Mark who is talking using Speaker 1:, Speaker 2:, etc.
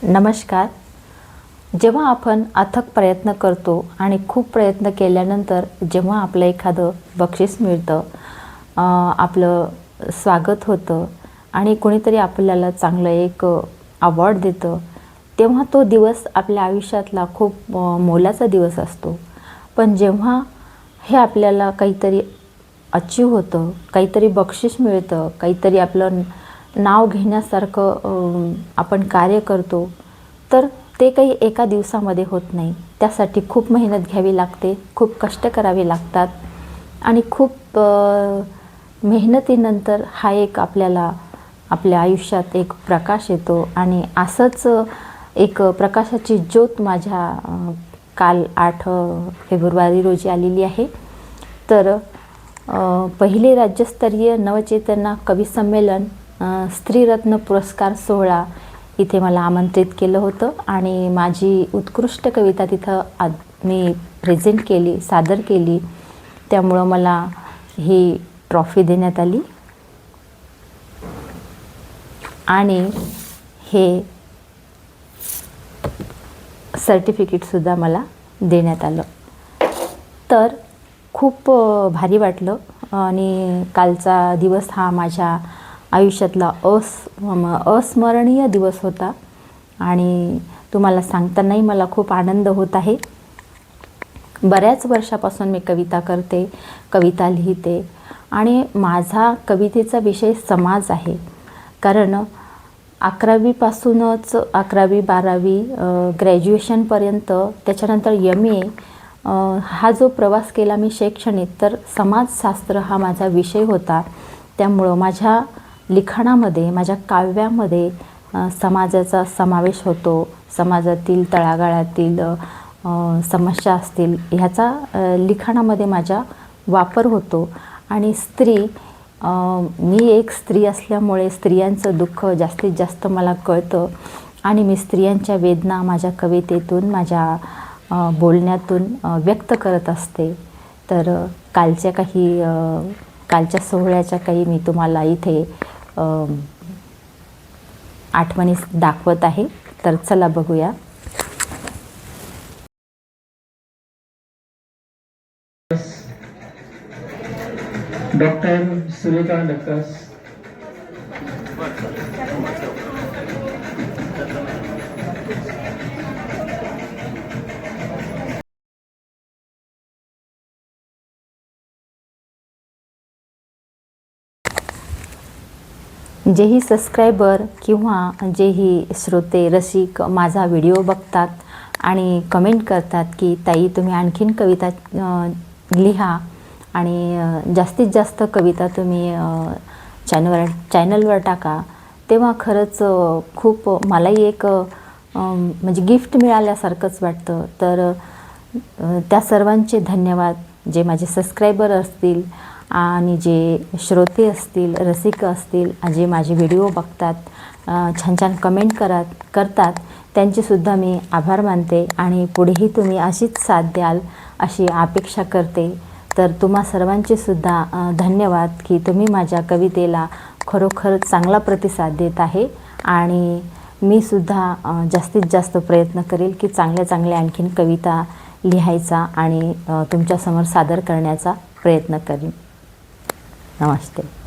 Speaker 1: नमस्कार. जेव्हा आपण अथक प्रयत्न करतो आणि खूप प्रयत्न केल्यानंतर जेव्हा आपलं एखादं बक्षीस मिळतं, आपलं स्वागत होतं आणि कोणीतरी आपल्याला चांगलं एक अवॉर्ड देतं, तेव्हा तो दिवस आपल्या आयुष्यातला खूप मोलाचा दिवस असतो. पण जेव्हा हे आपल्याला काहीतरी अचीव होतं, काहीतरी बक्षीस मिळतं, काहीतरी आपलं नाव घेण्यासारखं आपण कार्य करतो, तर ते काही एका दिवसामध्ये होत नाही. त्यासाठी खूप मेहनत घ्यावी लागते, खूप कष्ट करावे लागतात आणि खूप मेहनतीनंतर हा एक आपल्याला आपल्या आयुष्यात एक प्रकाश येतो. आणि असंच एक प्रकाशाची ज्योत माझ्या काल 8 फेब्रुवारी रोजी आलेली आहे. तर पहिले राज्यस्तरीय नवचेतना कवी संमेलन स्त्रीरत्न पुरस्कार सोहळा इथे मला आमंत्रित केलं होतं आणि माझी उत्कृष्ट कविता तिथं मी प्रेझेंट केली, सादर केली. त्यामुळं मला ही ट्रॉफी देण्यात आली आणि हे सर्टिफिकेटसुद्धा मला देण्यात आलं. तर खूप भारी वाटलं आणि कालचा दिवस हा माझ्या आयुष्यातला अस्मरणीय दिवस होता आणि तुम्हाला सांगतानाही मला खूप आनंद होत आहे. बऱ्याच वर्षापासून मी कविता करते, कविता लिहिते आणि माझा कवितेचा विषय समाज आहे. कारण 11वीपासूनच 11वी 12वी ग्रॅज्युएशनपर्यंत, त्याच्यानंतर MA हा जो प्रवास केला मी शैक्षणिक, तर समाजशास्त्र हा माझा विषय होता. त्यामुळं माझ्या लिखाणामध्ये, माझ्या काव्यामध्ये समाजाचा समावेश होतो. समाजातील तळागाळातील समस्या असतील ह्याचा लिखाणामध्ये माझ्या वापर होतो. आणि मी एक स्त्री असल्यामुळे स्त्रियांचं दुःख जास्तीत जास्त मला कळतं आणि मी स्त्रियांच्या वेदना माझ्या कवितेतून, माझ्या बोलण्यातून व्यक्त करत असते. तर कालच्या सोहळ्याच्या काही मी तुम्हाला इथे आठवणी दाखवत आहे. तर चला बघूया.
Speaker 2: डॉक्टर सुरेखा डक्कस,
Speaker 1: जेही सबस्क्रायबर किंवा जेही श्रोते रसिक माझा व्हिडिओ बघतात आणि कमेंट करतात की ताई तुम्ही आणखीन कविता लिहा आणि जास्तीत जास्त कविता तुम्ही चॅनलवर टाका, तेव्हा खरंच खूप मलाही एक म्हणजे गिफ्ट मिळाल्यासारखंच वाटतं. तर त्या सर्वांचे धन्यवाद. जे माझे सबस्क्रायबर असतील आणि जे श्रोते असतील, रसिक असतील, जे माझे व्हिडिओ बघतात, छान छान कमेंट करतात, त्यांचेसुद्धा मी आभार मानते आणि पुढेही तुम्ही अशीच साथ द्याल अशी अपेक्षा करते. तर तुम्हा सर्वांचेसुद्धा धन्यवाद की तुम्ही माझ्या कवितेला खरोखर चांगला प्रतिसाद देत आहे. आणि मीसुद्धा जास्तीत जास्त प्रयत्न करेल की चांगल्या आणखीन कविता लिहायचा आणि तुमच्यासमोर सादर करण्याचा प्रयत्न करेन. नमस्ते.